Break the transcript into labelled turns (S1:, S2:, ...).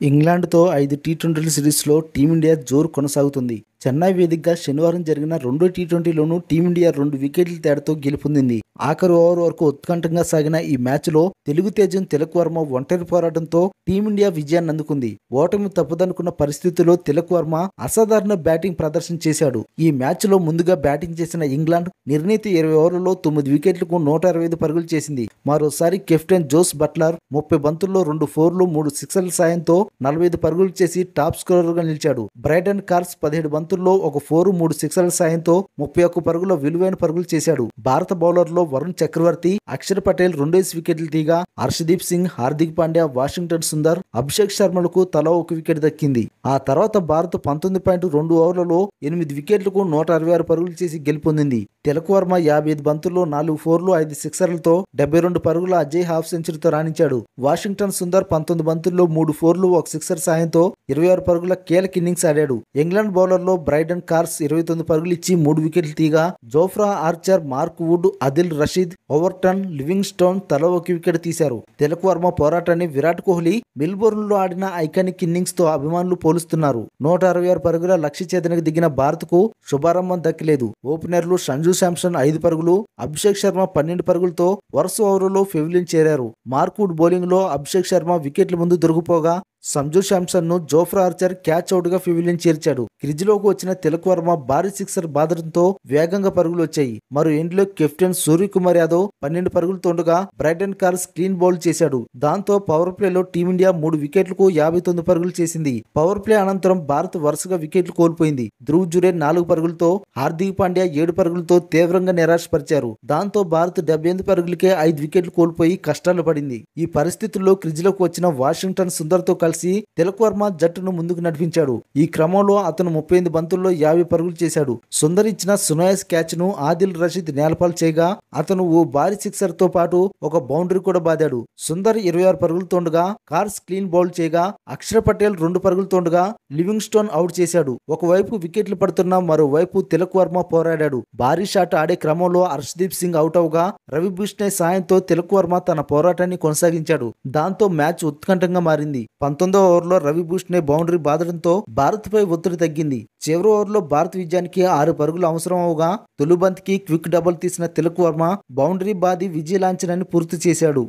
S1: ఇంగ్లాండ్తో 5 T20 సిరీస్లో team India జోరు కొనసాగుతుంది. చెన్నై వేదికగా శనివారం జరిగిన రెండో టీ20లోనూ టీమిండియా 2 వికెట్ల తేడాతో గెలుపొందింది. ఆఖరి ఓవర్ వరకు ఉత్కంఠగా సాగిన ఈ మ్యాచ్లో తెలుగు తేజం తిలక్ వర్మ ఒంటరి పోరాటంతో టీమిండియా విజయాన్ని అందుకుంది. ఓటమి తప్పదనుకున్న పరిస్థితుల్లో తిలక్ వర్మ అసాధారణ బ్యాటింగ్ ప్రదర్శన చేశాడు. ఈ మ్యాచ్లో ముందుగా బ్యాటింగ్ చేసిన ఇంగ్లాండ్ నిర్ణీత 20 ఓవర్లలో 9 వికెట్లకు 125 పరుగులు చేసింది. మరోసారి కెప్టెన్ జోస్ బట్లర్ 30 బంతుల్లో 2 ఫోర్లు 3 సిక్సర్ల సాయంతో 45 పరుగులు చేసి టాప్ స్కోరర్గా నిలిచాడు. బ్రైడన్ కార్స్ 17 బంతుల్లో 1 ఫోరు 3 సిక్సర్ల సాయంతో 31 పరుగుల విలువైన పరుగులు చేశాడు. భారత బౌలర్లో వరుణ్ చక్రవర్తి, అక్షర్ పటేల్ 2 వికెట్లు తీగా హర్షదీప్ సింగ్, హార్దిక్ పాండ్యా, వాషింగ్టన్ సుందర్, అభిషేక్ శర్మలకు తలా 1 వికెట్ దక్కింది. ఆ తర్వాత భారత్ 19.2 ఓవర్లలో 8 వికెట్లకు 166 పరుగులు చేసి గెలుపొందింది. తిలక్ వర్మ 55 బంతుల్లో 4 ఫోర్లు 5 సిక్సర్లతో 72 పరుగుల అజయ్ హాఫ్ సెంచరీతో రాణించాడు. వాషింగ్టన్ సుందర్ 19 బంతుల్లో 3 ఫోర్లు 1 సిక్సర్ సాయంతో 26 పరుగుల కీలక ఇన్నింగ్స్ ఆడాడు. ఇంగ్లాండ్ బౌలర్లో బ్రైడన్ కార్స్ 29 పరుగులు ఇచ్చి 3 వికెట్లు తీగా Jofra Archer, Mark Wood, Adil Rashid, Overton, Livingstone తలా 1 వికెట్ తీశారు. తిలక్ వర్మ పోరాటాన్ని విరాట్ కోహ్లీ మెల్బోర్న్లో ఆడిన ఐకానిక్ ఇన్నింగ్స్ తో అభిమానులు పోలుస్తున్నారు. 166 పరుగుల లక్ష్య ఛేదనకు దిగిన భారత్ కు శుభారంభం దక్కలేదు. ఓపెనర్లు సంజు శాంసన్ 5 పరుగులు, అభిషేక్ శర్మ 12 పరుగులతో వరుస ఓవర్లలో పెవిలియన్ చేరారు. మార్క్ వుడ్ బౌలింగ్ లో అభిషేక్ శర్మ వికెట్ల ముందు దొరికిపోగా సంజు శాంసన్ ను జోఫ్రా ఆర్చర్ క్యాచ్ అవుట్ గా పెవిలియన్ చేర్చాడు. క్రిజ్లోకి వచ్చిన తిలక్ వర్మ భారీ సిక్సర్ బాదడంతో వేగంగా పరుగులు వచ్చాయి. మరో ఎండ్లో కెప్టెన్ సూర్యకుమార్ యాదవ్ 12 పరుగులతో ఉండగా బ్రైడన్ కార్స్ క్లీన్ బౌల్ చేశాడు. దాంతో పవర్ ప్లేలో టీమిండియా 3 వికెట్లకు 59 పరుగులు చేసింది. పవర్ ప్లే అనంతరం భారత్ వరుసగా వికెట్లు కోల్పోయింది. ధ్రువ్ జురేల్ 4 పరుగులతో, హార్దిక్ పాండ్యా 7 పరుగులతో తీవ్రంగా నిరాశపరిచారు. దాంతో భారత్ 78 పరుగులకే 5 వికెట్లు కోల్పోయి కష్టాలు పడింది. ఈ పరిస్థితుల్లో క్రిజ్లోకి వచ్చిన వాషింగ్టన్ సుందర్ తో కలిసి తిలక్ వర్మ జట్టును ముందుకు నడిపించాడు. ఈ క్రమంలో అతను 38 బంతుల్లో 50 పరుగులు చేశాడు. సుందర్ ఇచ్చిన సునాయాస్ క్యాచ్ ను ఆదిల్ రషీద్ నేలపాలు చేయగా అతను ఓ భారీ సిక్సర్ తో పాటు ఒక బౌండరీ కూడా బాదాడు. సుందర్ 26 పరుగులతోండగా కార్స్ క్లీన్ బౌల్ చేయగా అక్షర్ పటేల్ 2 పరుగులతోండగా లివింగ్ స్టోన్ అవుట్ చేశాడు. ఒకవైపు వికెట్లు పడుతున్నా మరోవైపు తిలక్ వర్మ పోరాడాడు. భారీ షాట్ ఆడే క్రమంలో హర్షదీప్ సింగ్ అవుట్ అవగా రవి బిష్ణోయ్ సాయంతో తిలక్ వర్మ తన పోరాటాన్ని కొనసాగించాడు. దాంతో మ్యాచ్ ఉత్కంఠంగా మారింది. 19వ ఓవర్లో రవి బిష్ణోయ్ బౌండరీ బాదడంతో భారత్ పై ఒత్తిడి తగ్గింది. చివరి ఓవర్లో భారత్ విజయానికి 6 పరుగులు అవసరం అవగా తొలి బంతికి క్విక్ డబుల్ తీసిన తిలక్ వర్మ బౌండరీ బాది విజయ లాంఛనాన్ని పూర్తి చేశాడు.